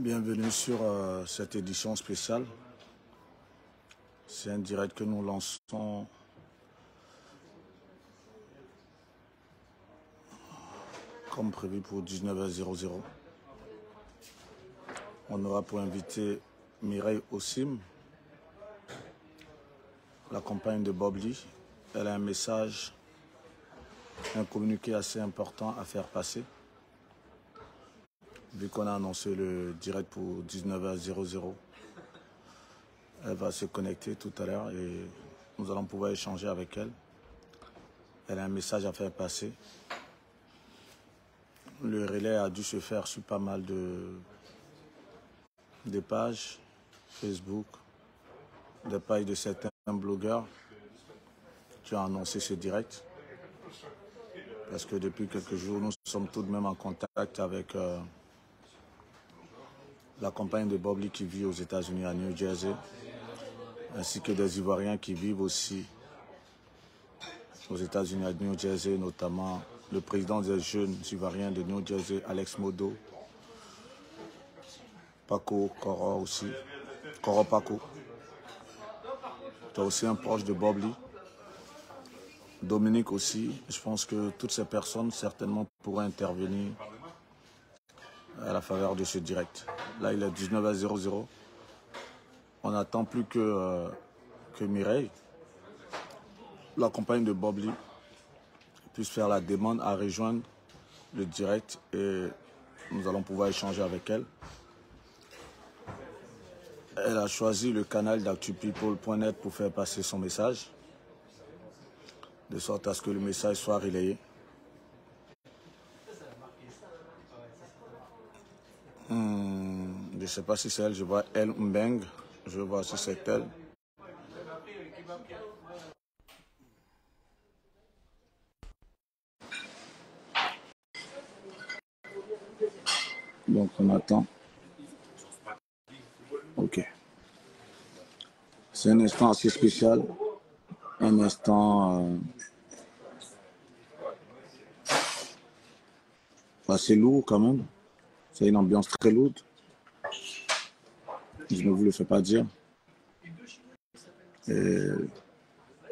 Bienvenue sur cette édition spéciale. C'est un direct que nous lançons comme prévu pour 19h00. On aura pour invité Mireille Ossim, la compagne de Bob Lee. Elle a un message, un communiqué assez important à faire passer. Vu qu'on a annoncé le direct pour 19h00, elle va se connecter tout à l'heure et nous allons pouvoir échanger avec elle. Elle a un message à faire passer. Le relais a dû se faire sur pas mal de pages Facebook, des pages de certains blogueurs qui ont annoncé ce direct. Parce que depuis quelques jours, nous sommes tout de même en contact avec la compagne de Bob Lee qui vit aux États-Unis, à New Jersey, ainsi que des Ivoiriens qui vivent aussi aux États-Unis, à New Jersey, notamment le président des jeunes Ivoiriens de New Jersey, Alex Modo, Paco Koro aussi, Koro Paco. Tu as aussi un proche de Bob Lee, Dominique aussi. Je pense que toutes ces personnes certainement pourraient intervenir à la faveur de ce direct. Là, il est 19h00. On n'attend plus que Mireille, la compagne de Bob Lee, puisse faire la demande à rejoindre le direct et nous allons pouvoir échanger avec elle. Elle a choisi le canal d'actupeople.net pour faire passer son message, de sorte à ce que le message soit relayé. Je ne sais pas si c'est elle, je vois Elle Mbeng, je vais voir si c'est elle. Donc on attend. Ok. C'est un instant assez spécial, un instant assez lourd quand même. C'est une ambiance très lourde. Je ne vous le fais pas dire. Et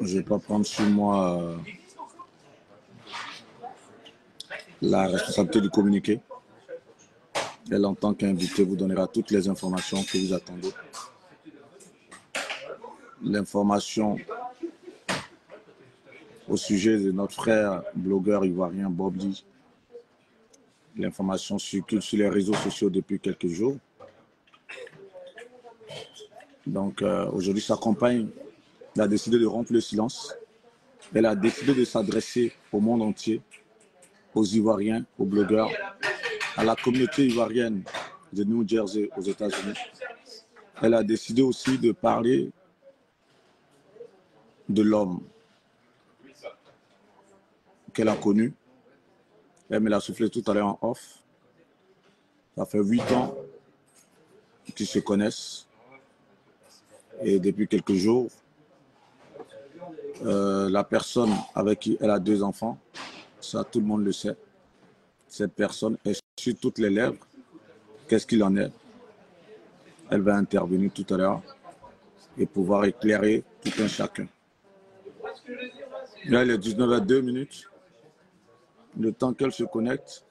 je ne vais pas prendre sur moi la responsabilité du communiqué. Elle, en tant qu'invité, vous donnera toutes les informations que vous attendez. L'information au sujet de notre frère blogueur ivoirien Bob Lee. L'information circule sur les réseaux sociaux depuis quelques jours. Donc aujourd'hui, sa compagne a décidé de rompre le silence. Elle a décidé de s'adresser au monde entier, aux Ivoiriens, aux blogueurs, à la communauté ivoirienne de New Jersey aux États-Unis. Elle a décidé aussi de parler de l'homme qu'elle a connu. Elle me l'a soufflé tout à l'heure en off. Ça fait 8 ans qu'ils se connaissent. Et depuis quelques jours, la personne avec qui elle a 2 enfants, ça tout le monde le sait. Cette personne est sur toutes les lèvres. Qu'est-ce qu'il en est? Elle va intervenir tout à l'heure et pouvoir éclairer tout un chacun. Là, il est 19h02. Le temps qu'elle se connecte,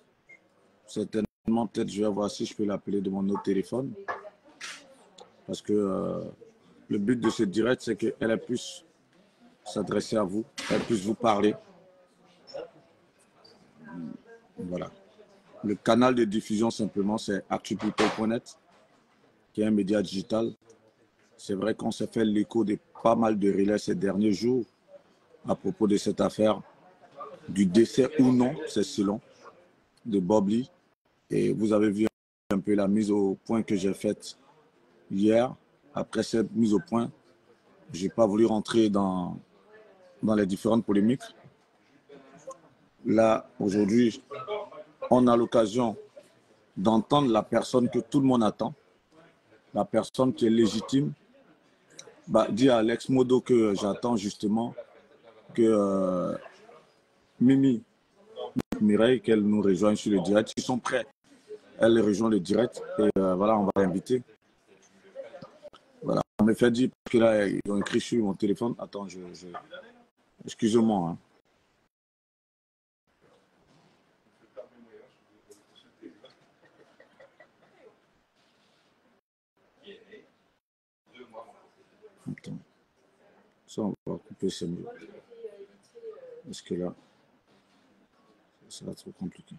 certainement, peut-être je vais voir si je peux l'appeler de mon autre téléphone. Parce que le but de ce direct, c'est qu'elle puisse s'adresser à vous, elle puisse vous parler. Voilà. Le canal de diffusion, simplement, c'est actupeople.net, qui est un média digital. C'est vrai qu'on s'est fait l'écho de pas mal de relais ces derniers jours à propos de cette affaire, du décès ou non, c'est selon, de Bob Lee. Et vous avez vu un peu la mise au point que j'ai faite hier. Après cette mise au point, je n'ai pas voulu rentrer dans les différentes polémiques. Là, aujourd'hui, on a l'occasion d'entendre la personne que tout le monde attend, la personne qui est légitime. Dis à Alex Modo que j'attends justement que Mireille, qu'elle nous rejoigne sur le direct. Ils sont prêts elle rejoint le direct et voilà, on va l'inviter. Voilà, on me fait dire parce que là, ils ont écrit sur mon téléphone. Attends, excusez-moi. Hein. Attends. Ça, on va couper, c'est mieux. Parce que là, ça va être trop compliqué.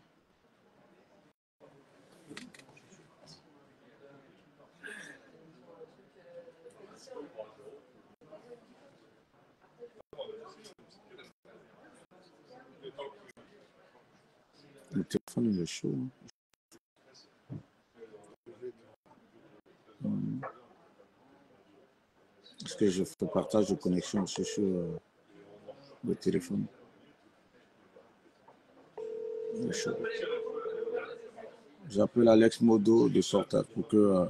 Le téléphone, il est chaud. Hein. Parce que je fais partage de connexion sur le téléphone. Il est chaud. J'appelle Alex Modo de sorte pour que...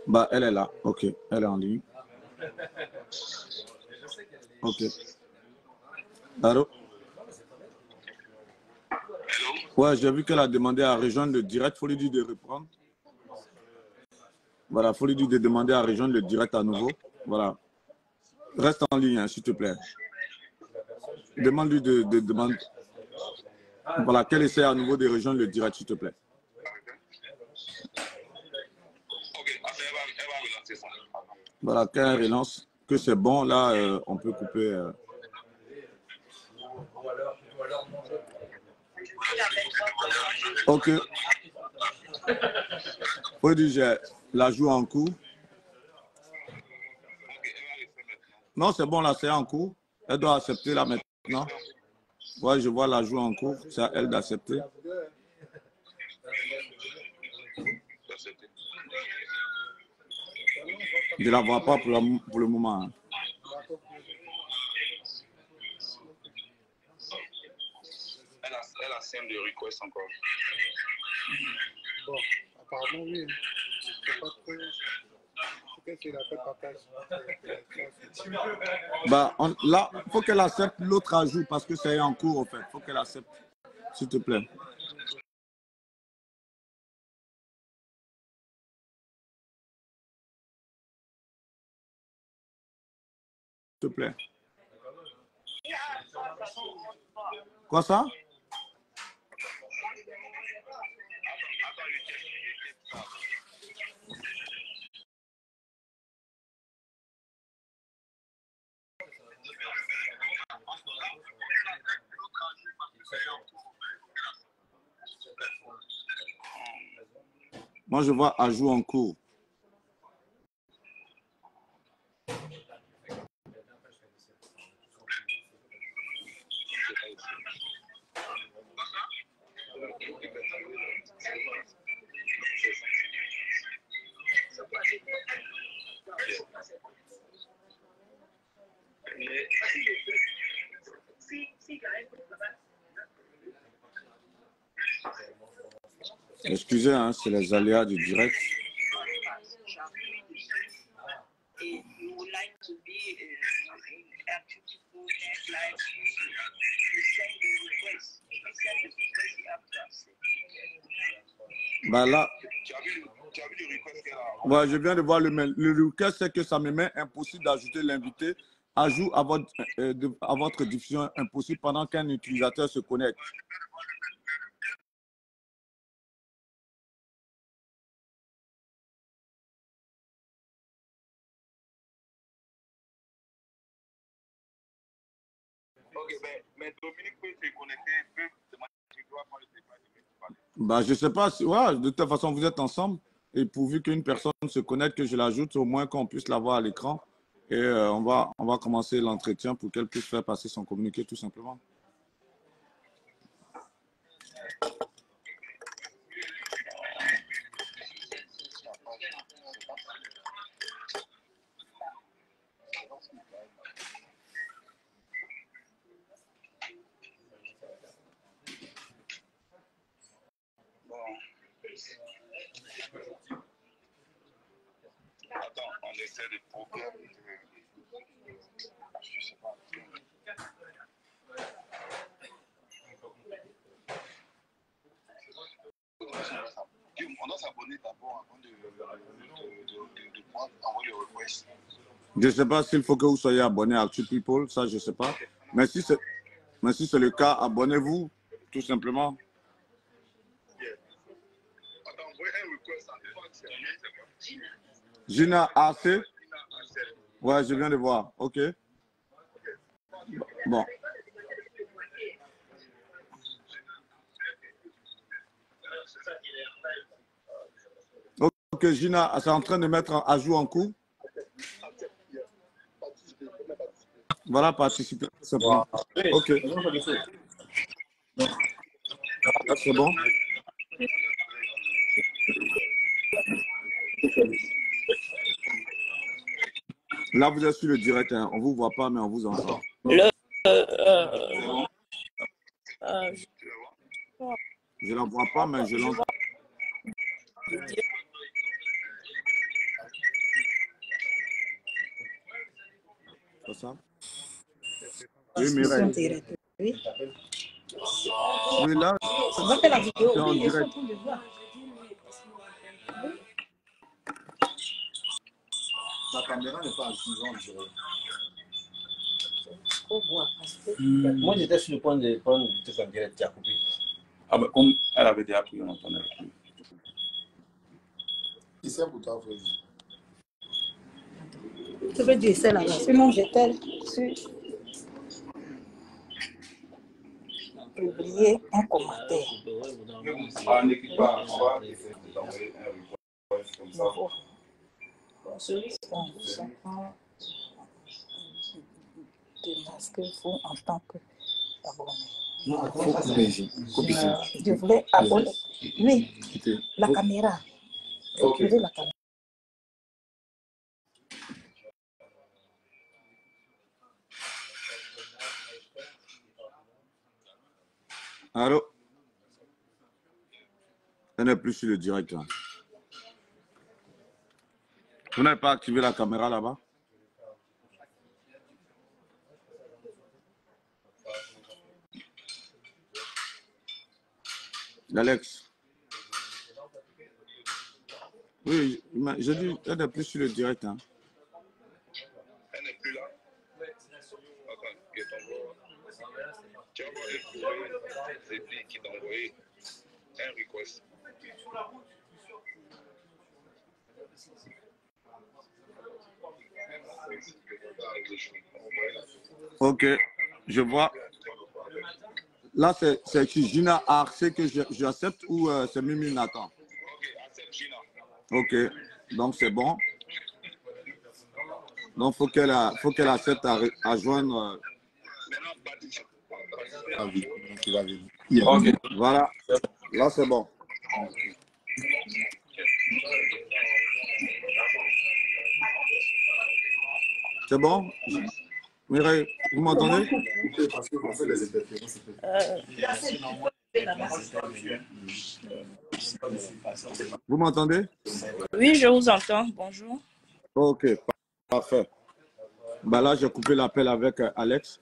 bah, elle est là. OK. Elle est en ligne. OK. Allô? Ouais, j'ai vu qu'elle a demandé à rejoindre le direct. Il faut lui dire de reprendre. Voilà, il faut lui dire de demander à rejoindre le direct à nouveau. Voilà. Reste en ligne, hein, s'il te plaît. Demande-lui de demander. Voilà, qu'elle essaie à nouveau de rejoindre le direct, s'il te plaît. Voilà, qu'elle relance, que c'est bon, là, on peut couper. OK. Faut dire, j'ai la joue en cours. Non, c'est bon, là, c'est en cours. Elle doit accepter là maintenant. Ouais, je vois la joue en cours. C'est à elle d'accepter. Je ne la vois pas pour le moment. Hein. Elle a 5 de request encore. Bon, apparemment, oui. C'est pas trop. Peut-être qu'il a fait partage. Bah, là, il faut qu'elle accepte l'autre ajout parce que c'est en cours, en fait. Il faut qu'elle accepte, s'il te plaît. S'il te plaît. Quoi ça? Moi, je vois ajout en cours. Excusez, hein, c'est les aléas du direct. Bah là, ouais, je viens de voir le mail. Le request, c'est que ça me met impossible d'ajouter l'invité. Ajout à votre diffusion impossible pendant qu'un utilisateur se connecte. Ok, mais Dominique peut se connecter, peut demander si tu dois prendre le téléphone. Bah, je ne sais pas. Ouais, de toute façon, vous êtes ensemble. Et pourvu qu'une personne se connecte, que je l'ajoute, au moins qu'on puisse la voir à l'écran. Et on va commencer l'entretien pour qu'elle puisse faire passer son communiqué, tout simplement. Attends, on essaie de trouver. Je sais pas. doit s'abonner d'abord avant de pouvoir envoyer le request. Je ne sais pas s'il faut que vous soyez abonné à Actu People, ça je ne sais pas. Mais si c'est le cas, abonnez-vous tout simplement. Attends, envoyer un request en fax. Gina AC. Ouais, je viens de voir. OK. Bon. Ok, Gina, c'est en train de mettre à jour en cours. Voilà, participer. C'est bon. Ok. Là, c'est bon. Là, vous êtes sur le direct. Hein. On ne vous voit pas, mais on vous entend. Je ne la vois pas, mais je l'entends. C'est ça? Oui, Mireille. Oui. Oui, là, On va faire la vidéo. c'est en Oui, direct. La caméra n'est pas active en direct. Moi, j'étais sur le point de prendre le truc en direct, tu as coupé. Ah ben, comme elle avait déjà pris, on entendait plus. Qui c'est pour toi, frère? Tu veux dire c'est là-bas. Sinon, j'étais sur publier un commentaire. Ah, n'écoute pas, on va envoyer un request comme ça. Parce qu'il faut en tant que abonné. Non, il faut couper. Je voulais abonner. Oui, la caméra. Ok. Je veux la caméra. Allô? Elle n'est plus sur le direct. Là. Vous n'avez pas activé la caméra là-bas? Alex. Oui, je dis, elle n'est plus sur le direct. Hein. Elle n'est plus là. Attends, je t'envoie. Tu vas voir le courrier, c'est lui qui t'a envoyé un request. Ok, je vois. Là, c'est qui Gina Arce que j'accepte ou c'est Mimi Nathan? Ok, accepte Gina. Ok, donc c'est bon. Donc, faut qu'elle accepte à joindre. Maintenant, Baptiste. Ah oui, tu vas venir. Ok. Voilà, là c'est bon. C'est bon? Mireille, vous m'entendez? Parce qu'on fait les interférences. Vous m'entendez? Oui, je vous entends. Bonjour. Ok, parfait. Bah là, j'ai coupé l'appel avec Alex.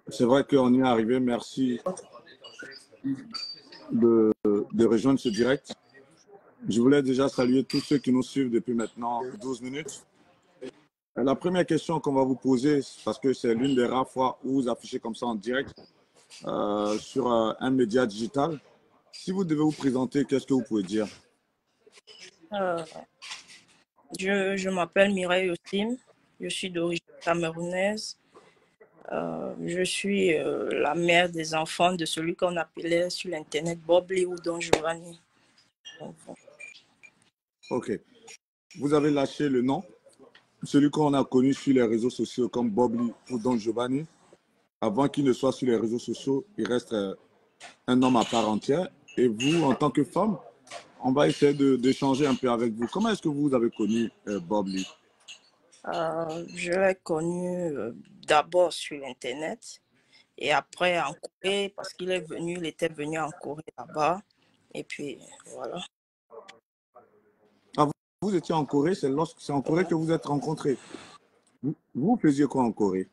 C'est vrai qu'on y est arrivé. Merci de rejoindre ce direct. Je voulais déjà saluer tous ceux qui nous suivent depuis maintenant 12 minutes. La première question qu'on va vous poser, parce que c'est l'une des rares fois où vous affichez comme ça en direct sur un média digital. Si vous devez vous présenter, qu'est-ce que vous pouvez dire? Je m'appelle Mireille Ostim. Je suis d'origine camerounaise. Je suis la mère des enfants de celui qu'on appelait sur l'Internet Bob Lee ou Don Giovanni. Ok. Vous avez lâché le nom, celui qu'on a connu sur les réseaux sociaux comme Bob Lee ou Don Giovanni. Avant qu'il ne soit sur les réseaux sociaux, il reste un homme à part entière. Et vous, en tant que femme, on va essayer d'échanger un peu avec vous. Comment est-ce que vous avez connu Bob Lee? Je l'ai connu d'abord sur l'Internet et après en Corée parce qu'il était venu en Corée là-bas. Et puis voilà. Ah, vous étiez en Corée, c'est en Corée que vous êtes rencontrés. Vous faisiez quoi en Corée?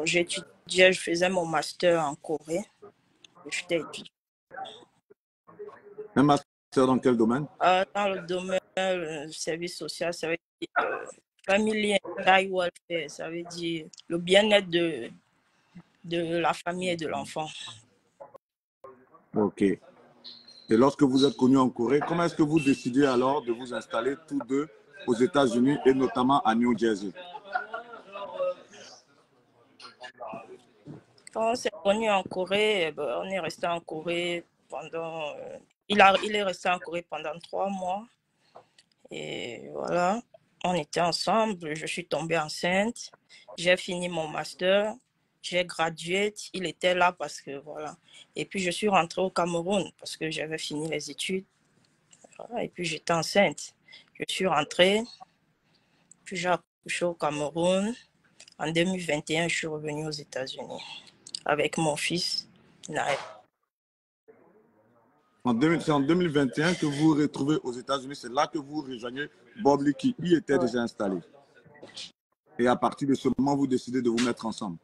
J'étudiais, je faisais mon master en Corée. J'étais étudiante. Un master dans quel domaine? Dans le domaine service social, ça veut dire family and child welfare, ça veut dire le bien-être de la famille et de l'enfant. Ok. Et lorsque vous êtes connu en Corée, comment est-ce que vous décidez alors de vous installer tous deux aux États-Unis et notamment à New Jersey? Quand on s'est connu en Corée, on est resté en Corée pendant... il est resté en Corée pendant 3 mois. Et voilà, on était ensemble. Je suis tombée enceinte. J'ai fini mon master. J'ai gradué. Il était là parce que voilà. Et puis, je suis rentrée au Cameroun parce que j'avais fini les études. Voilà, et puis, j'étais enceinte. Je suis rentrée. Puis, j'ai accouché au Cameroun. En 2021, je suis revenue aux États-Unis avec mon fils, Naël. C'est en 2021 que vous vous retrouvez aux États-Unis. C'est là que vous rejoignez Bob Lee qui y était déjà installé. Et à partir de ce moment, vous décidez de vous mettre ensemble.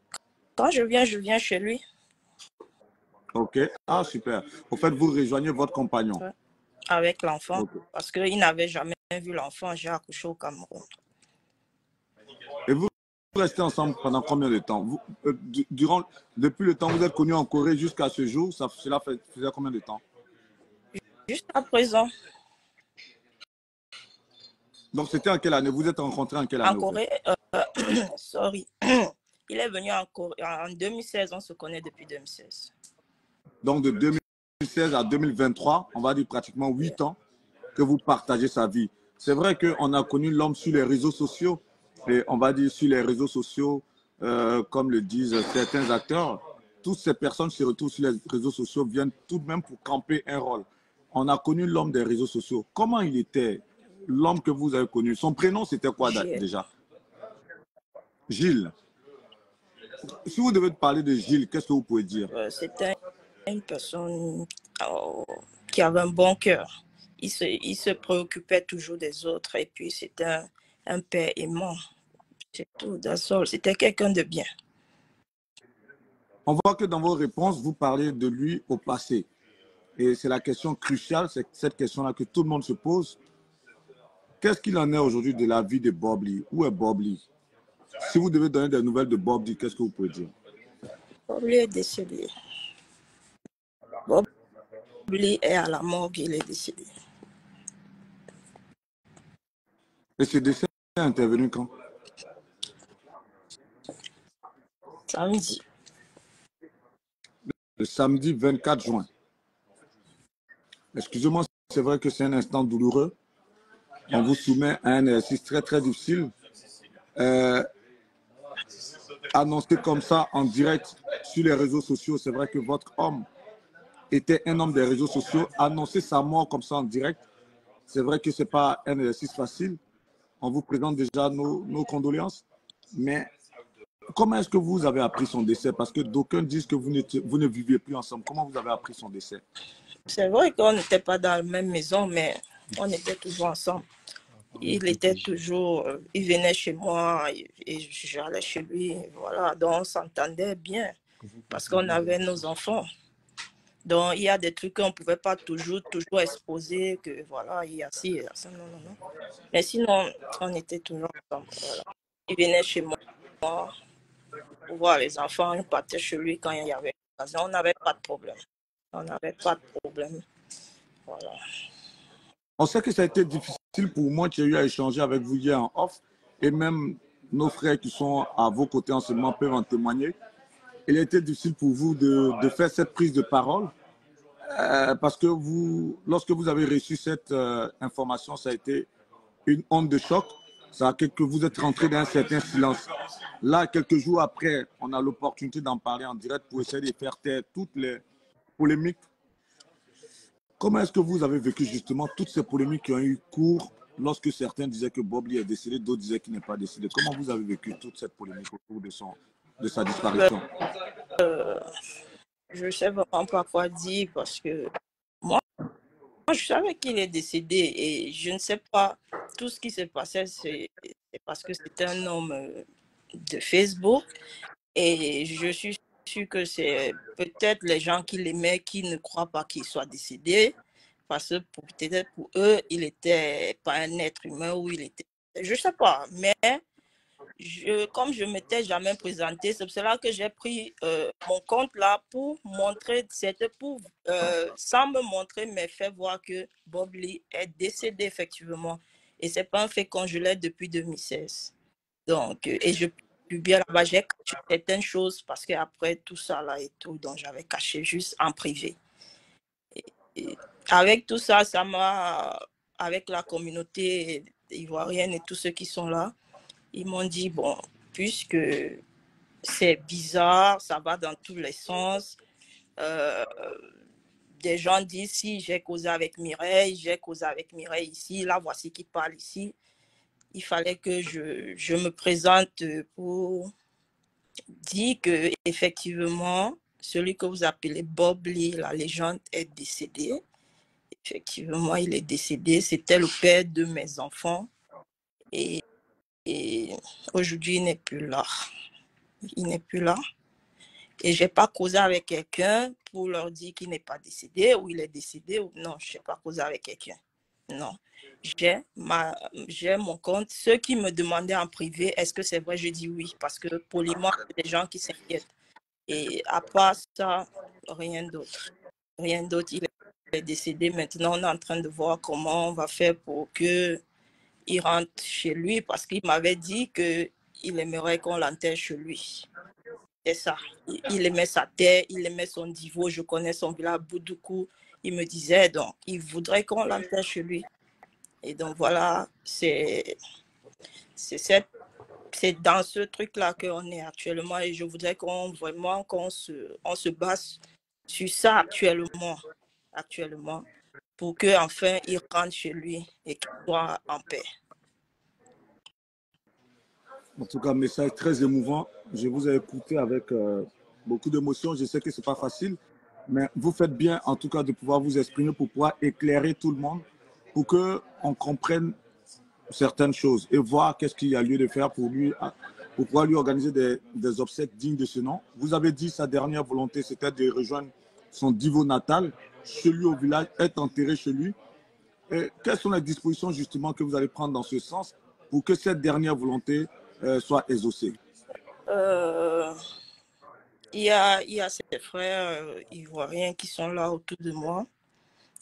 Quand je viens chez lui. Ok. Ah, super. Au fait, vous rejoignez votre compagnon. Ouais. Avec l'enfant. Okay. Parce qu'il n'avait jamais vu l'enfant. J'ai accouché au Cameroun. Et vous restez ensemble pendant combien de temps? Depuis le temps où vous êtes connu en Corée jusqu'à ce jour, cela faisait combien de temps? Jusqu'à présent. Donc, c'était en quelle année? Vous êtes rencontrés en quelle année? En Corée, sorry. Il est venu en Corée en 2016. On se connaît depuis 2016. Donc, de 2016 à 2023, on va dire pratiquement 8 ans que vous partagez sa vie. C'est vrai qu'on a connu l'homme sur les réseaux sociaux. Et on va dire sur les réseaux sociaux, comme le disent certains acteurs, toutes ces personnes se retrouvent sur les réseaux sociaux, viennent tout de même pour camper un rôle. On a connu l'homme des réseaux sociaux. Comment il était, l'homme que vous avez connu? Son prénom, c'était quoi déjà? Gilles. Si vous devez parler de Gilles, qu'est-ce que vous pouvez dire? C'était une personne qui avait un bon cœur. Il se préoccupait toujours des autres et puis c'était un père aimant. C'est tout, c'était quelqu'un de bien. On voit que dans vos réponses, vous parlez de lui au passé. Et c'est la question cruciale, c'est cette question-là que tout le monde se pose. Qu'est-ce qu'il en est aujourd'hui de la vie de Bob Lee? Où est Bob Lee? Si vous devez donner des nouvelles de Bob Lee, qu'est-ce que vous pouvez dire? Bob Lee est décédé. Bob Lee est à la morgue, il est décédé. Et ce décès est intervenu quand? Samedi. Le samedi 24 juin. Excusez-moi, c'est vrai que c'est un instant douloureux. On vous soumet à un exercice très, très difficile. Annoncé comme ça en direct sur les réseaux sociaux, c'est vrai que votre homme était un homme des réseaux sociaux. Annoncer sa mort comme ça en direct, c'est vrai que ce n'est pas un exercice facile. On vous présente déjà nos condoléances. Mais comment est-ce que vous avez appris son décès? Parce que d'aucuns disent que vous ne viviez plus ensemble. Comment vous avez appris son décès? C'est vrai qu'on n'était pas dans la même maison, mais on était toujours ensemble. Il était toujours, il venait chez moi et j'allais chez lui. Voilà, donc on s'entendait bien parce qu'on avait nos enfants. Donc il y a des trucs qu'on ne pouvait pas toujours exposer, que voilà, il y a ci, il y a ça, non. Mais sinon, on était toujours ensemble. Voilà. Il venait chez moi pour voir les enfants, il partait chez lui quand il y avait l'occasion. On n'avait pas de problème. Voilà. On sait que ça a été difficile pour moi qui ai eu à échanger avec vous hier en off, et même nos frères qui sont à vos côtés en ce moment peuvent en témoigner. Il a été difficile pour vous de faire cette prise de parole parce que lorsque vous avez reçu cette information, ça a été une onde de choc. Ça a fait que vous êtes rentré dans un certain silence. Là, quelques jours après, on a l'opportunité d'en parler en direct pour essayer de faire taire toutes les polémiques. Comment est-ce que vous avez vécu justement toutes ces polémiques qui ont eu cours lorsque certains disaient que Bob Lee est décédé, d'autres disaient qu'il n'est pas décédé? Comment vous avez vécu toute cette polémique autour de sa disparition? Je ne sais vraiment pas quoi dire parce que moi, je savais qu'il est décédé et je ne sais pas, tout ce qui s'est passé, c'est parce que c'était un homme de Facebook et je suis sûre que c'est peut-être les gens qui l'aimaient qui ne croient pas qu'il soit décédé parce que peut-être pour eux, il n'était pas un être humain ou il était... Je ne sais pas, mais comme je ne m'étais jamais présenté, c'est pour cela que j'ai pris mon compte là pour montrer, sans me montrer, mais faire voir que Bob Lee est décédé effectivement. Et ce n'est pas un fait congelé depuis 2016. Donc, et je publie là-bas, j'ai caché certaines choses parce qu'après tout ça là et tout, donc j'avais caché juste en privé. Et avec tout ça, ça m'a, avec la communauté ivoirienne et tous ceux qui sont là, ils m'ont dit, bon, puisque c'est bizarre, ça va dans tous les sens. Des gens disent, si j'ai causé avec Mireille ici, là, voici qui parle ici. Il fallait que je me présente pour dire que effectivement, celui que vous appelez Bob Lee, la légende, est décédé. Effectivement, il est décédé. C'était le père de mes enfants. Et aujourd'hui, il n'est plus là. Il n'est plus là. Et je n'ai pas causé avec quelqu'un pour leur dire qu'il n'est pas décédé ou il est décédé. Ou... Non, je n'ai pas causé avec quelqu'un. Non. J'ai mon compte. Ceux qui me demandaient en privé, est-ce que c'est vrai, je dis oui. Parce que poliment, il y a des gens qui s'inquiètent. Et à part ça, rien d'autre. Rien d'autre. Il est décédé. Maintenant, on est en train de voir comment on va faire pour qu'il rentre chez lui. Parce qu'il m'avait dit qu'il aimerait qu'on l'enterre chez lui. C'est ça. Il aimait sa terre, il aimait son Divo. Je connais son village, Boudoukou. Il me disait, donc, il voudrait qu'on l'enterre chez lui. Et donc, voilà, c'est dans ce truc-là qu'on est actuellement. Et je voudrais qu'on se base sur ça actuellement, pour qu'enfin, il rentre chez lui et qu'il soit en paix. En tout cas, un message très émouvant. Je vous ai écouté avec beaucoup d'émotion. Je sais que ce n'est pas facile, mais vous faites bien, en tout cas, de pouvoir vous exprimer pour pouvoir éclairer tout le monde, pour qu'on comprenne certaines choses et voir qu'est-ce qu'il y a lieu de faire pour pouvoir lui organiser des obsèques dignes de ce nom. Vous avez dit sa dernière volonté, c'était de rejoindre son Divo natal, chez lui au village, être enterré chez lui. Et quelles sont les dispositions justement que vous allez prendre dans ce sens pour que cette dernière volonté soit exaucée? Il y a ses frères ivoiriens qui sont là autour de moi.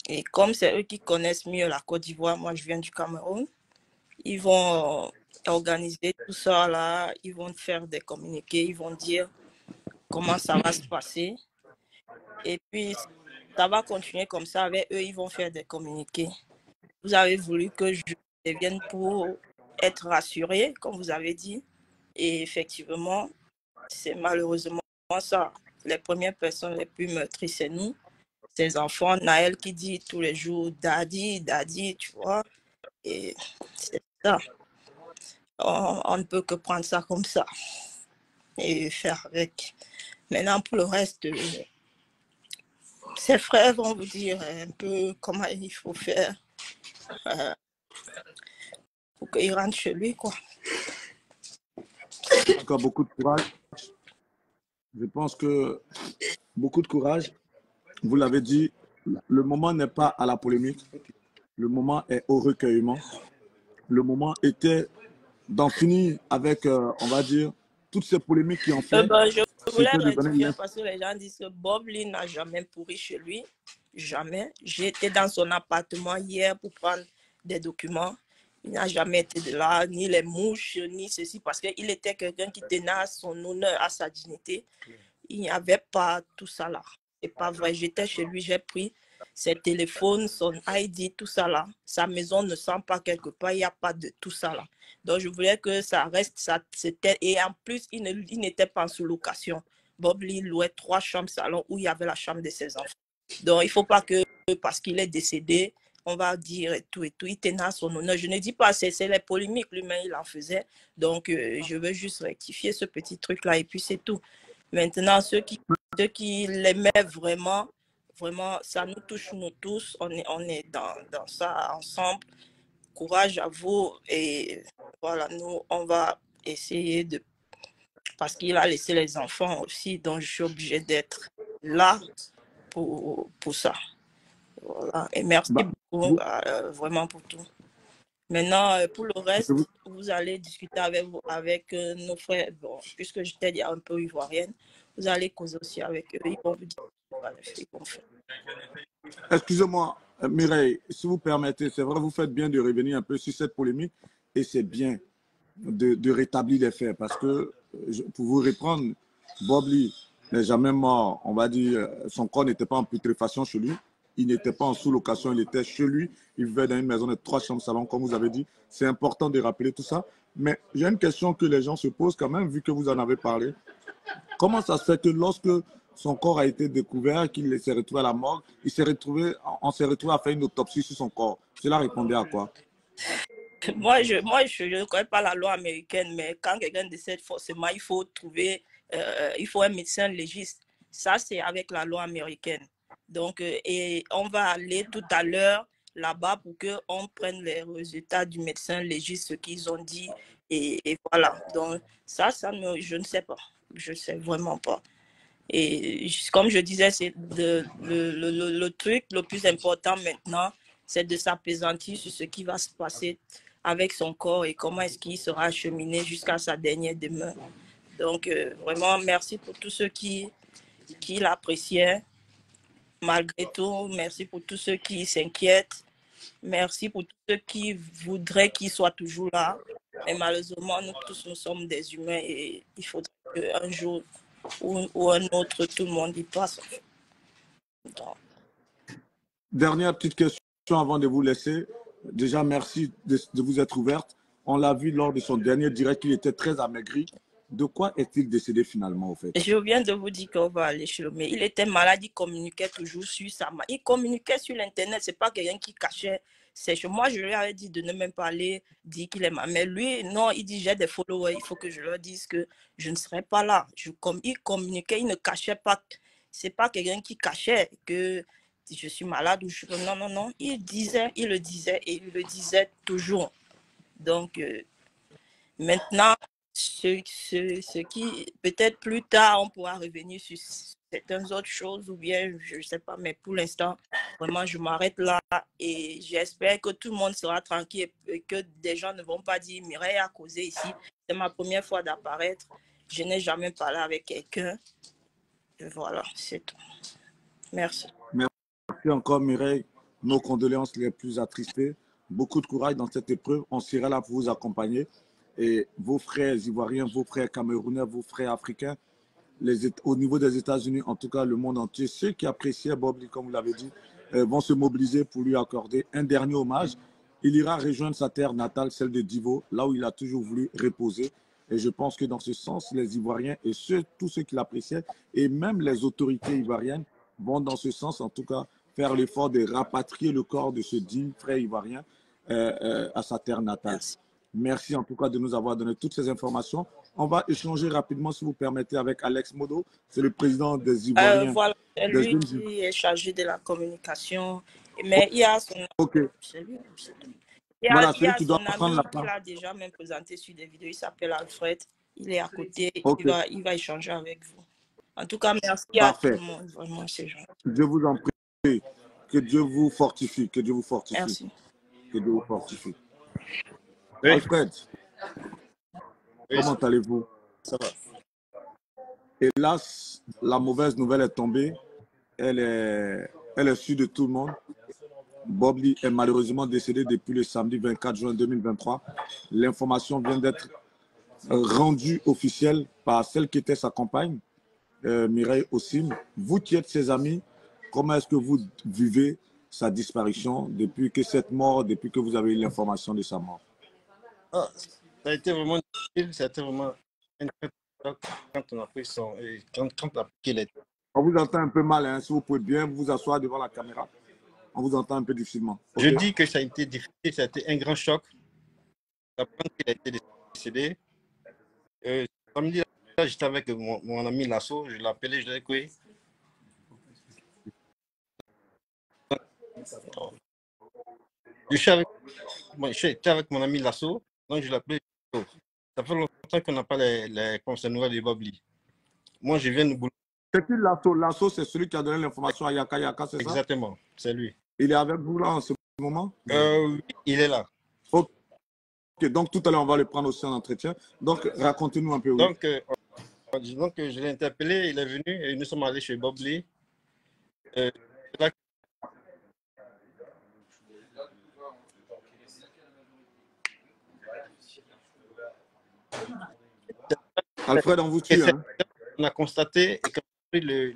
Et comme c'est eux qui connaissent mieux la Côte d'Ivoire, moi je viens du Cameroun, ils vont organiser tout ça là, ils vont faire des communiqués, ils vont dire comment ça va se passer. Et puis, ça va continuer comme ça avec eux, ils vont faire des communiqués. Vous avez voulu que je vienne pour être rassurée, comme vous avez dit. Et effectivement, c'est malheureusement ça. Les premières personnes les plus meurtries, c'est nous. Ces enfants, Naël qui dit tous les jours « Daddy, Daddy », tu vois. Et c'est ça. On ne peut que prendre ça comme ça et faire avec. Maintenant, pour le reste, ses frères vont vous dire un peu comment il faut faire pour qu'il rentre chez lui, quoi. Encore beaucoup de courage. Je pense que beaucoup de courage. Vous l'avez dit, le moment n'est pas à la polémique. Le moment est au recueillement. Le moment était d'en finir avec, on va dire, toutes ces polémiques qui ont fait. Je voulais rectifier parce que les gens disent que Bob Lee n'a jamais pourri chez lui. Jamais. J'ai été dans son appartement hier pour prendre des documents. Il n'a jamais été de là, ni les mouches, ni ceci, parce qu'il était quelqu'un qui tenait à son honneur, à sa dignité. Il n'y avait pas tout ça là. C'est pas vrai. J'étais chez lui, j'ai pris ses téléphones, son ID, tout ça là. Sa maison ne sent pas quelque part, il n'y a pas de tout ça là. Donc, je voulais que ça reste, ça, c'était, et en plus, il n'était pas en sous-location. Bob Lee louait 3 chambres salon où il y avait la chambre de ses enfants. Donc, il ne faut pas que, parce qu'il est décédé, on va dire et tout, il tenait à son honneur. Je ne dis pas, c'est les polémiques, lui-même, il en faisait. Donc, je veux juste rectifier ce petit truc-là et puis c'est tout. Maintenant, ceux qui l'aimaient vraiment, vraiment, ça nous touche, nous tous. On est dans ça ensemble. Courage à vous. Et voilà, nous, on va essayer de... Parce qu'il a laissé les enfants aussi, donc je suis obligée d'être là pour ça. Voilà. Et merci Bah, beaucoup, vraiment pour tout. Maintenant, pour le je reste, vous- vous allez discuter avec nos frères. Bon, puisque j'étais déjà un peu ivoirienne, vous allez causer aussi avec eux. Ils vont vous dire ce qu'ils vont faire. Excusez-moi, Mireille, si vous permettez, c'est vrai, vous faites bien de revenir un peu sur cette polémique et c'est bien de rétablir les faits parce que, pour vous répondre, Bob Lee n'est jamais mort. On va dire, son corps n'était pas en putréfaction chez lui. Il n'était pas en sous-location, il était chez lui. Il vivait dans une maison de 3 chambres salon, comme vous avez dit. C'est important de rappeler tout ça. Mais j'ai une question que les gens se posent quand même, vu que vous en avez parlé. Comment ça se fait que lorsque son corps a été découvert, qu'il s'est retrouvé à la morgue, on s'est retrouvé à faire une autopsie sur son corps? Cela répondait à quoi? Moi, je ne connais pas la loi américaine, mais quand quelqu'un décède, forcément, il faut trouver, il faut un médecin légiste. Ça, c'est avec la loi américaine. Donc, et on va aller tout à l'heure là-bas pour qu'on prenne les résultats du médecin légiste, ce qu'ils ont dit. Et voilà. Donc, je ne sais pas. Je ne sais vraiment pas. Et comme je disais, c'est le truc le plus important maintenant, c'est de s'apaisantir sur ce qui va se passer avec son corps et comment est-ce qu'il sera acheminé jusqu'à sa dernière demeure. Donc, vraiment, merci pour tous ceux qui l'appréciaient. Malgré tout, merci pour tous ceux qui s'inquiètent. Merci pour tous ceux qui voudraient qu'il soit toujours là. Mais malheureusement, nous tous, nous sommes des humains et il faudrait qu'un jour ou un autre, tout le monde y passe. Donc, Dernière petite question avant de vous laisser. Déjà, merci de vous être ouverte. On l'a vu lors de son dernier direct, il était très amaigri. De quoi est-il décédé finalement, au fait? je viens de vous dire qu'on va aller chez le médecin. Il était malade, il communiquait toujours sur sa main. Il communiquait sur l'Internet, ce n'est pas quelqu'un qui cachait ses choses. Moi, je lui avais dit de ne même pas aller dire qu'il est malade. Mais lui, non, il dit j'ai des followers, il faut que je leur dise que je ne serai pas là. Il communiquait, il ne cachait pas. Ce n'est pas quelqu'un qui cachait que je suis malade ou je... Non, non, non. Il le disait et il le disait toujours. Donc, maintenant, ce qui, peut-être plus tard, on pourra revenir sur certaines autres choses ou bien, je ne sais pas, mais pour l'instant, vraiment, je m'arrête là et j'espère que tout le monde sera tranquille et que des gens ne vont pas dire Mireille a causé ici. C'est ma première fois d'apparaître. Je n'ai jamais parlé avec quelqu'un. Voilà, c'est tout. Merci. Merci encore, Mireille. Nos condoléances les plus attristées. Beaucoup de courage dans cette épreuve. On sera là pour vous accompagner. Et vos frères ivoiriens, vos frères camerounais, vos frères africains, au niveau des États-Unis, en tout cas le monde entier, ceux qui appréciaient Bob Lee, comme vous l'avez dit, vont se mobiliser pour lui accorder un dernier hommage. Il ira rejoindre sa terre natale, celle de Divo, là où il a toujours voulu reposer. Et je pense que dans ce sens, les Ivoiriens et tous ceux qui l'appréciaient, et même les autorités ivoiriennes, vont dans ce sens, en tout cas, faire l'effort de rapatrier le corps de ce digne frère ivoirien à sa terre natale. Merci. Merci en tout cas de nous avoir donné toutes ces informations. On va échanger rapidement, si vous permettez, avec Alex Modo. C'est le président des Ivoiriens. Voilà, c'est lui qui est chargé de la communication. Mais il y a son... Ok. C'est lui. Voilà, Il y celui a qui son doit prendre la ami qui parole. l'a déjà même présenté sur des vidéos. Il s'appelle Alfred. Il est à côté. Ok. Il va échanger avec vous. En tout cas, merci Parfait. à tout le monde. Vraiment, c'est gentil. Je vous en prie. Que Dieu vous fortifie. Que Dieu vous fortifie. Merci. Que Dieu vous fortifie. Oui. Alfred, comment allez-vous? Ça va. Hélas, la mauvaise nouvelle est tombée. Elle est sûre de tout le monde. Bob Lee est malheureusement décédé depuis le samedi 24 juin 2023. L'information vient d'être rendue officielle par celle qui était sa compagne, Mireille Osim. Vous qui êtes ses amis, comment est-ce que vous vivez sa disparition depuis que vous avez eu l'information de sa mort? Ah, ça a été vraiment difficile, ça a été vraiment un très choc quand on a pris quand on a pris qu'il est. On vous entend un peu mal, hein, si vous pouvez bien vous asseoir devant la caméra. On vous entend un peu difficilement. Je Ok. dis que ça a été difficile, ça a été un grand choc d'apprendre qu'il a été décédé. Samedi, là, j'étais avec mon ami Lasso, je l'ai appelé, je l'ai dit j'étais avec mon ami Lasso, donc je l'ai appelé. Ça fait longtemps qu'on n'a pas les nouvelles de Bob Lee. Moi, je viens de Boulot. C'est qui Lasso? Lasso, c'est celui qui a donné l'information à Yaka Yaka, c'est ça? Exactement, c'est lui. Il est avec vous là en ce moment? Oui, il est là. Ok, donc tout à l'heure, on va le prendre aussi en entretien. Donc, racontez-nous un peu, oui. Donc, je l'ai interpellé, il est venu et nous sommes allés chez Bob Lee. Là, Alfred, on vous tue. Hein? On a constaté et quand le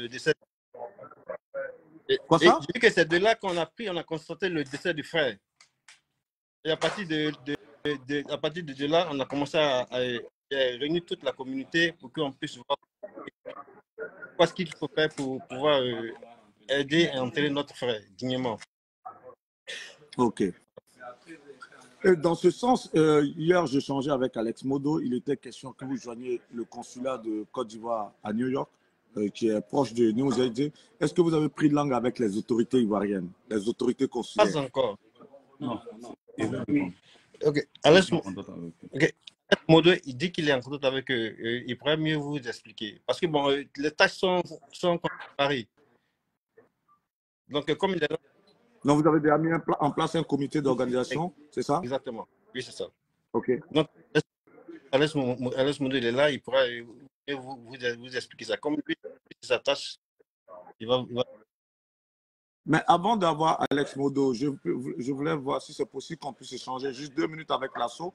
décès. Quoi ça? J'ai vu que c'est de là qu'on a constaté le décès du frère. Et à partir de là, on a commencé à réunir toute la communauté pour qu'on puisse voir ce qu'il faut faire pour pouvoir aider à enterrer notre frère dignement. Ok. Et dans ce sens, hier, j'ai changé avec Alex Modo. Il était question que vous joigniez le consulat de Côte d'Ivoire à New York, qui est proche de New Jersey. Est-ce que vous avez pris langue avec les autorités ivoiriennes, les autorités consulaires? Pas encore. Non. Ok. Alex Modo, il dit qu'il est en contact avec eux. Il pourrait mieux vous expliquer. Parce que bon, les tâches sont pareilles. Donc, comme il est là. Donc, vous avez déjà mis en place un comité d'organisation, c'est ça? Exactement. Oui, c'est ça. Ok. Donc, Alex Modo, il est là, il pourra vous expliquer ça. Comme lui, sa tâche, il va... Mais avant d'avoir Alex Modo, je voulais voir si c'est possible qu'on puisse échanger juste 2 minutes avec l'assaut.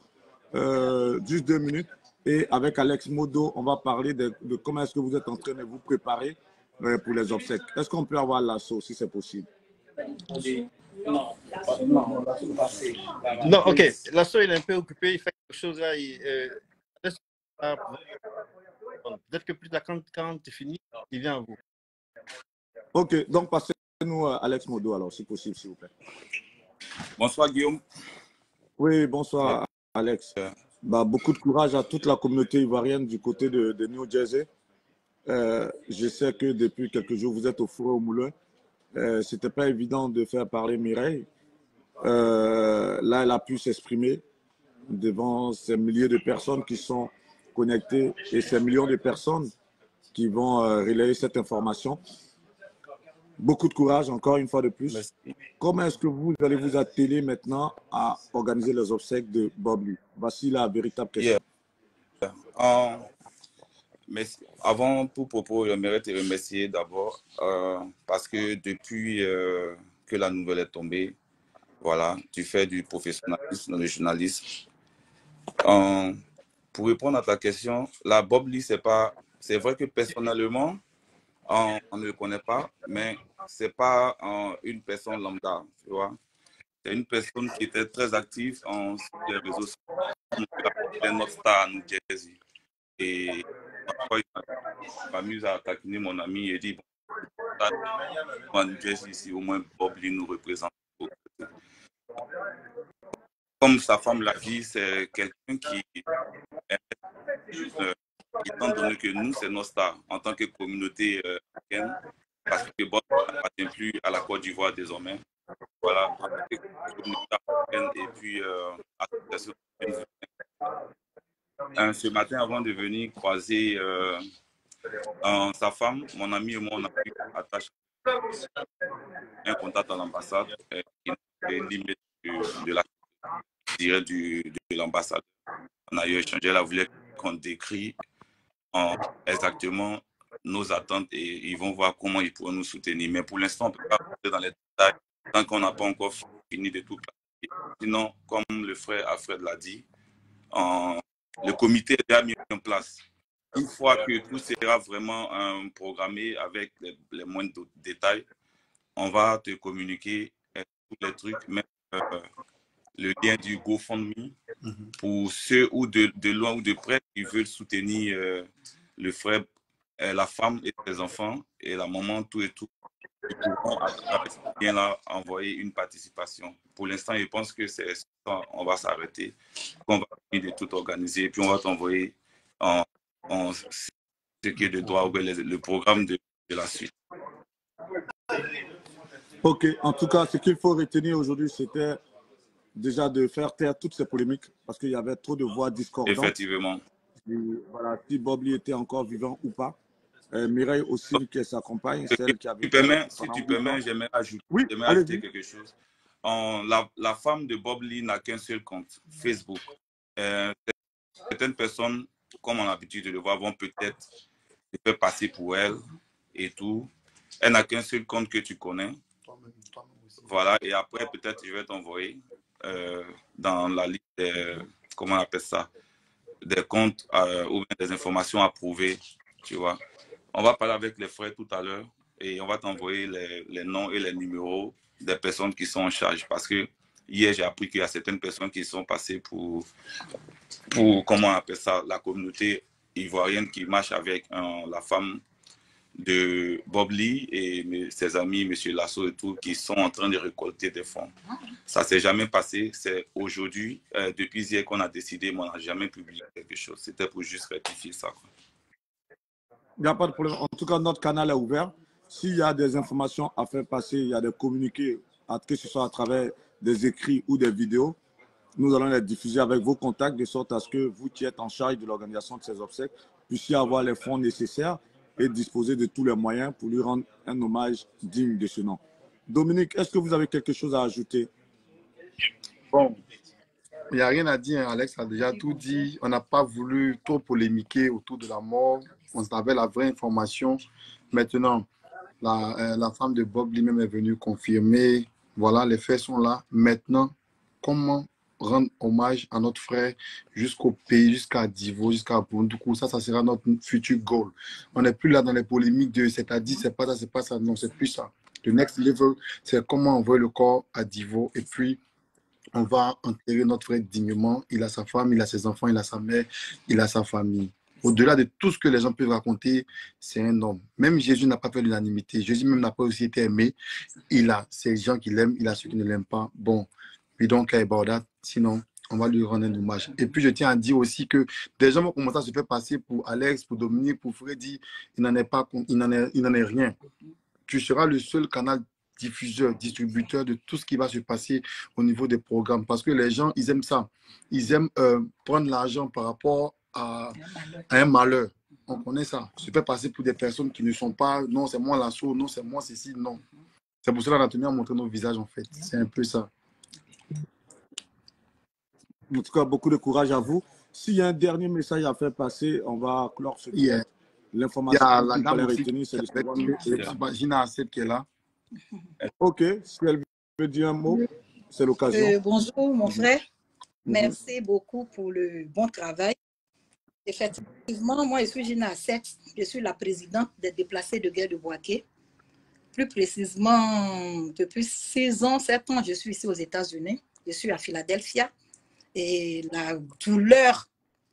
Juste 2 minutes. Et avec Alex Modo, on va parler de comment est-ce que vous êtes en train de vous préparer pour les obsèques. Est-ce qu'on peut avoir l'assaut si c'est possible? Non, ok. L'assaut, il est un peu occupé, il fait quelque chose là. Peut-être que plus tard, quand tu finis, il vient à vous. Ok, donc passez-nous Alex Modo alors, si possible, s'il vous plaît. Bonsoir Guillaume. Oui, bonsoir Alex. Beaucoup de courage à toute la communauté ivoirienne du côté de New Jersey. Je sais que depuis quelques jours, vous êtes au four et au moulin. Ce n'était pas évident de faire parler Mireille. Là, elle a pu s'exprimer devant ces milliers de personnes qui sont connectées et ces millions de personnes qui vont relayer cette information. Beaucoup de courage, encore une fois de plus. Merci. Comment est-ce que vous allez vous atteler maintenant à organiser les obsèques de Bob Lee? Voici la véritable question. Mais avant tout propos, j'aimerais te remercier d'abord parce que depuis que la nouvelle est tombée, voilà, tu fais du professionnalisme dans le journalisme. Pour répondre à ta question, la Bob Lee, c'est vrai que personnellement, on ne le connaît pas, mais c'est pas une personne lambda, tu vois. C'est une personne qui était très active sur les réseaux sociaux. C'est notre star à New Jersey. Et parfois, il m'amuse à taquiner mon ami et dit, bon, à New Jersey, ici, au moins Bob Lee nous représente. Comme sa femme l'a dit, c'est quelqu'un qui étant donné que nous, c'est nos stars en tant que communauté africaine, parce que Bob n'appartient plus à la Côte d'Ivoire désormais. Voilà, communauté africaine et puis association. Ce matin, avant de venir croiser sa femme, mon ami et moi, on a pu attacher un contact à l'ambassade qui est limite de l'ambassade. On a eu échangé, elle voulait qu'on décrit exactement nos attentes et ils vont voir comment ils pourront nous soutenir. Mais pour l'instant, on ne peut pas rentrer dans les détails tant qu'on n'a pas encore fini de tout planifier. Sinon, comme le frère Alfred l'a dit, le comité est déjà mis en place. Une fois que tout sera vraiment programmé avec les moindres détails, on va te communiquer tous les trucs, même le lien du GoFundMe pour ceux ou de loin ou de près qui veulent soutenir le frère, la femme et ses enfants et la maman, tout et tout. Ils pourront, à travers ce lien-là, envoyer une participation. Pour l'instant, je pense que c'est ça, on va s'arrêter. On va finir de tout organiser et puis on va t'envoyer ce qui est de droit, le programme de la suite. Ok, en tout cas, ce qu'il faut retenir aujourd'hui, c'était déjà de faire taire toutes ces polémiques parce qu'il y avait trop de voix discordantes. Effectivement. Et voilà, si Bob Lee était encore vivant ou pas. Mireille aussi, qui est sa compagne, celle qui a vécu Si tu pendant 8 ans. permets, j'aimerais ajouter, Oui, ajouter quelque chose. La femme de Bob Lee n'a qu'un seul compte, Facebook. Certaines personnes, comme on a l'habitude de le voir, vont peut-être se faire passer pour elle et tout. Elle n'a qu'un seul compte que tu connais. Voilà, et après, peut-être, je vais t'envoyer dans la liste des, comment on appelle ça, des comptes ou bien des informations approuvées, tu vois. On va parler avec les frères tout à l'heure et on va t'envoyer les noms et les numéros des personnes qui sont en charge. Parce que hier, j'ai appris qu'il y a certaines personnes qui sont passées pour comment on appelle ça, la communauté ivoirienne qui marche avec la femme de Bob Lee et ses amis, M. Lasso et tout, qui sont en train de récolter des fonds. Ça ne s'est jamais passé. C'est aujourd'hui, depuis hier qu'on a décidé, mais on n'a jamais publié quelque chose. C'était pour juste rectifier ça, quoi. Il n'y a pas de problème. En tout cas, notre canal est ouvert. S'il y a des informations à faire passer, il y a des communiqués, que ce soit à travers des écrits ou des vidéos, nous allons les diffuser avec vos contacts de sorte à ce que vous qui êtes en charge de l'organisation de ces obsèques puissiez avoir les fonds nécessaires et disposer de tous les moyens pour lui rendre un hommage digne de ce nom. Dominique, est-ce que vous avez quelque chose à ajouter? Bon, il n'y a rien à dire, Alex a déjà tout dit. On n'a pas voulu trop polémiquer autour de la mort. On avait la vraie information. Maintenant, la femme de Bob lui-même est venue confirmer. Voilà, les faits sont là. Maintenant, comment rendre hommage à notre frère jusqu'au pays, jusqu'à Divo, jusqu'à Bondoukou? Ça sera notre futur goal. On n'est plus là dans les polémiques de c'est-à-dire, c'est pas ça, c'est pas ça. Non, c'est plus ça. Le next level, c'est comment envoyer le corps à Divo et puis on va enterrer notre frère dignement. Il a sa femme, il a ses enfants, il a sa mère, il a sa famille. Au-delà de tout ce que les gens peuvent raconter, c'est un homme. Même Jésus n'a pas fait l'unanimité. Jésus même n'a pas aussi été aimé. Il a ces gens qui l'aiment, il a ceux qui ne l'aiment pas. Bon, we don't care about that. Sinon, on va lui rendre un hommage. Et puis, je tiens à dire aussi que des gens vont commencer à se faire passer pour Alex, pour Dominique, pour Freddy. Il n'en est rien. Tu seras le seul canal diffuseur, distributeur de tout ce qui va se passer au niveau des programmes. Parce que les gens, ils aiment ça. Ils aiment prendre l'argent par rapport à un malheur. On connaît ça. Se fait passer pour des personnes qui ne sont pas, non, c'est moi Lasso, non, c'est moi ceci, non. C'est pour cela qu'on a tenu à montrer nos visages, en fait. C'est un peu ça. En tout cas, beaucoup de courage à vous. S'il y a un dernier message à faire passer, on va clore ce Yeah. L'information Il y a qu'il la dame fallait aussi retenir, c'est de savoir. Gina Asset qui est là. Ok, si elle veut dire un mot, c'est l'occasion. Bonjour, mon frère. Merci beaucoup pour le bon travail. Effectivement, moi, je suis Gina Asset. Je suis la présidente des déplacés de guerre de Boaké. Plus précisément, depuis 6 ans, 7 ans, je suis ici aux États-Unis. Je suis à Philadelphia. Et la douleur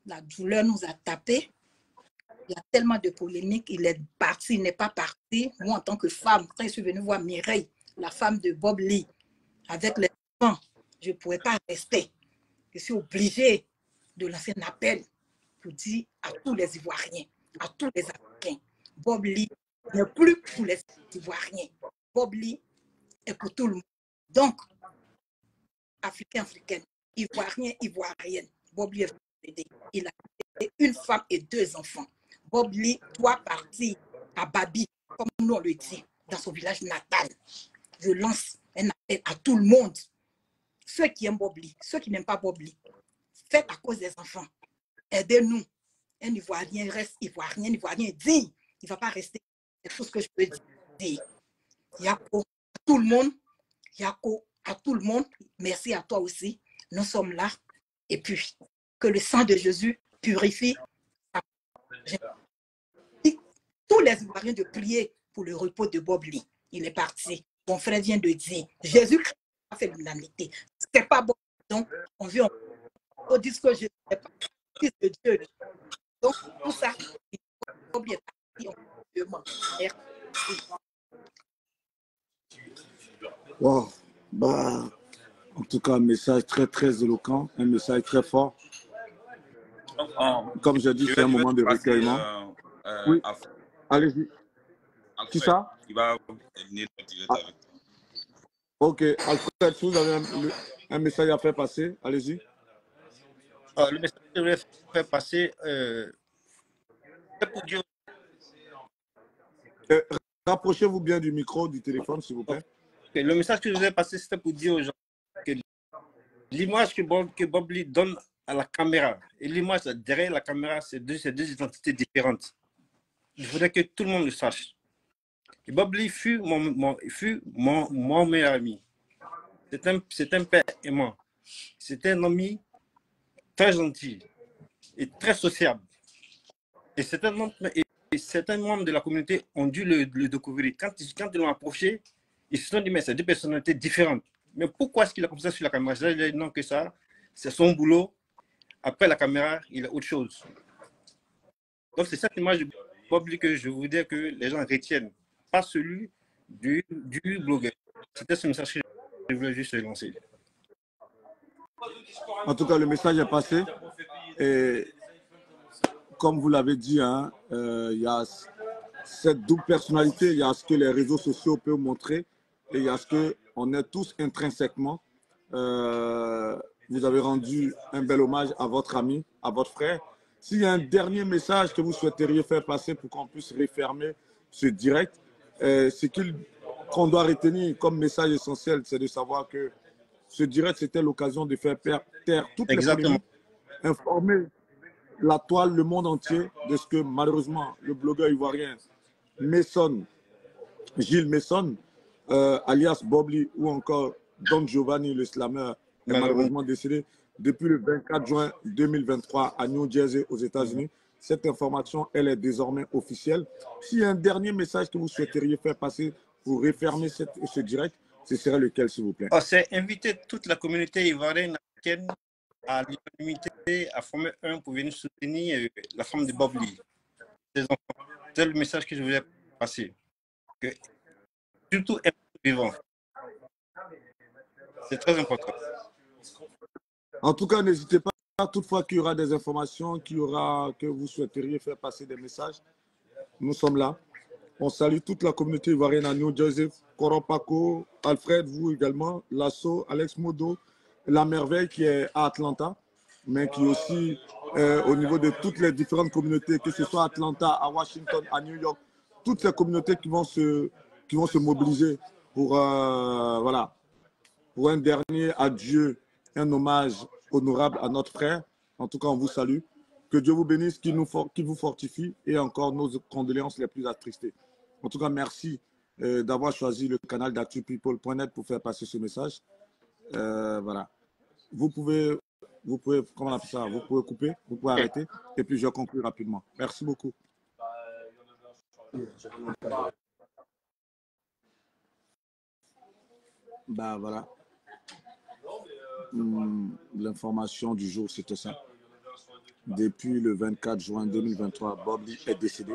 nous a tapés. Il y a tellement de polémiques. Il est parti, il n'est pas parti. Moi, en tant que femme, quand je suis venue voir Mireille, la femme de Bob Lee, avec les enfants, je ne pouvais pas rester. Je suis obligée de lancer un appel pour dire à tous les Ivoiriens, à tous les Africains, Bob Lee n'est plus pour les Ivoiriens. Bob Lee est pour tout le monde. Donc, Africains, Africaines, Ivoiriens, Ivoiriennes, Bob Lee est pour aider. Il a une femme et 2 enfants. Bob Lee doit partir à Babi, comme nous on le dit, dans son village natal. Je lance un appel à tout le monde. Ceux qui aiment Bob Lee, ceux qui n'aiment pas Bob Lee, faites à cause des enfants. Aidez-nous. Un Ivoirien reste Ivoirien, un Ivoirien digne. Il ne va pas rester. C'est tout ce que je peux dire. Yako, à tout le monde. Yako, à tout le monde. Merci à toi aussi. Nous sommes là. Et puis, que le sang de Jésus purifie. Tous les Ivoiriens de prier pour le repos de Bob Lee. Il est parti. Mon frère vient de dire, Jésus-Christ a fait l'humanité. Ce n'est pas bon. Donc, on dit que Jésus n'est pas fils de Dieu. Donc, tout ça, Bob Lee est parti. Wow. Bah, en tout cas, un message très, très éloquent, un message très fort. Comme je dis, c'est un moment de recueillement. Oui, allez-y. Qui ça? Il va terminer le direct avec toi. Ok, Alfred, si vous avez un message à faire passer, allez-y. Le message que je voulais faire passer, c'est pour dire Rapprochez-vous bien du micro, du téléphone, s'il vous plaît. Okay. Le message que je vous ai passé, c'était pour dire aux gens que l'image que Bob Lee donne à la caméra et l'image derrière la caméra, c'est deux identités différentes. Je voudrais que tout le monde le sache. Et Bob Lee fut mon meilleur ami. C'est un père aimant. C'était un ami très gentil et très sociable. Et certains membres de la communauté ont dû le découvrir. Quand ils l'ont approché, ils se sont dit, mais c'est deux personnalités différentes. Mais pourquoi est-ce qu'il a comme ça sur la caméra? Je dis non, que ça, c'est son boulot. Après la caméra, il a autre chose. Donc c'est cette image de Bob Lee que je voudrais que les gens retiennent, pas celui du blogueur. C'était ce message que je voulais juste lancer. En tout cas, le message est passé. Et comme vous l'avez dit, hein, y a cette double personnalité, il y a ce que les réseaux sociaux peuvent montrer et il y a ce qu'on est tous intrinsèquement. Vous avez rendu un bel hommage à votre ami, à votre frère. S'il y a un dernier message que vous souhaiteriez faire passer pour qu'on puisse refermer ce direct, ce qu'on doit retenir comme message essentiel, c'est de savoir que ce direct, c'était l'occasion de faire taire toutes les polémiques, informer la toile, le monde entier de ce que malheureusement le blogueur ivoirien Gilles Messon, alias Bob Lee ou encore Don Giovanni le slammer est malheureusement décédé depuis le 24 juin 2023 à New Jersey aux États-Unis. Cette information, elle est désormais officielle. S'il y a un dernier message que vous souhaiteriez faire passer pour refermer ce direct, ce serait lequel, s'il vous plaît? C'est inviter toute la communauté ivoirienne à l'unanimité à former un pour venir soutenir la femme de Bob Lee. C'est le message que je voulais passer. Que, surtout un vivant. C'est très important. En tout cas, n'hésitez pas, toutefois qu'il y aura des informations, que vous souhaiteriez faire passer des messages. Nous sommes là. On salue toute la communauté ivoirienne à New Jersey, Coropaco, Alfred, vous également, Lasso, Alex Modo, La Merveille qui est à Atlanta, mais qui est aussi au niveau de toutes les différentes communautés, que ce soit à Atlanta, à Washington, à New York, toutes ces communautés qui vont se mobiliser pour, voilà, pour un dernier adieu, un hommage honorable à notre frère. En tout cas, on vous salue. Que Dieu vous bénisse, qui vous fortifie et encore nos condoléances les plus attristées. En tout cas, merci d'avoir choisi le canal d'actupeople.net pour faire passer ce message. Voilà. Vous pouvez, comment on appelle ça? Vous pouvez couper, vous pouvez arrêter et puis je conclue rapidement. Merci beaucoup. Bah voilà. L'information du jour, c'était ça. Depuis le 24 juin 2023, Bob Lee est décédé.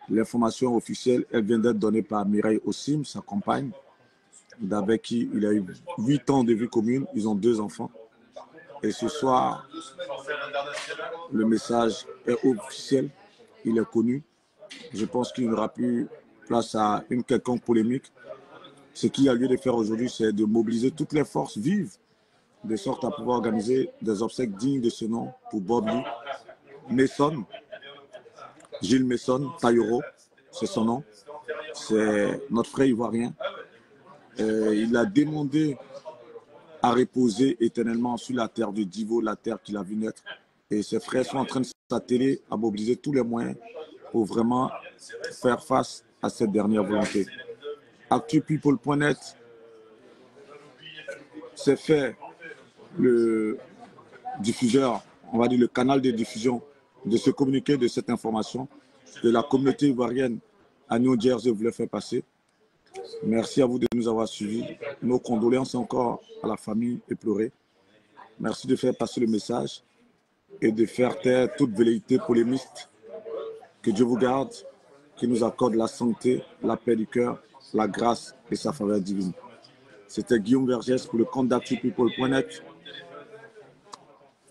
L'information officielle, elle vient d'être donnée par Mireille Ossim, sa compagne, avec qui il a eu 8 ans de vie commune. Ils ont 2 enfants. Et ce soir, le message est officiel, il est connu. Je pense qu'il n'y aura plus place à une quelconque polémique. Ce qu'il y a lieu de faire aujourd'hui, c'est de mobiliser toutes les forces vives de sorte à pouvoir organiser des obsèques dignes de ce nom pour Bob Lee. Messon, Gilles Messon, Taïro, c'est son nom. C'est notre frère ivoirien. Il a demandé à reposer éternellement sur la terre de Divo, la terre qu'il a vu naître. Et ses frères sont en train de s'atteler à mobiliser tous les moyens pour vraiment faire face à cette dernière volonté. ActuPeople.net, c'est fait le diffuseur, on va dire le canal de diffusion de ce communiqué, de cette information que la communauté ivoirienne à New Jersey voulait faire passer. Merci à vous de nous avoir suivis. Nos condoléances encore à la famille éplorée. Merci de faire passer le message et de faire taire toute velléité polémiste. Que Dieu vous garde, qu'il nous accorde la santé, la paix du cœur, la grâce et sa faveur divine. C'était Guillaume Vergès pour le compte d'actupeople.net.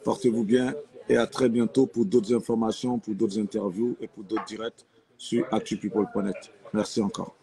Portez-vous bien et à très bientôt pour d'autres informations, pour d'autres interviews et pour d'autres directs sur actupeople.net. Merci encore.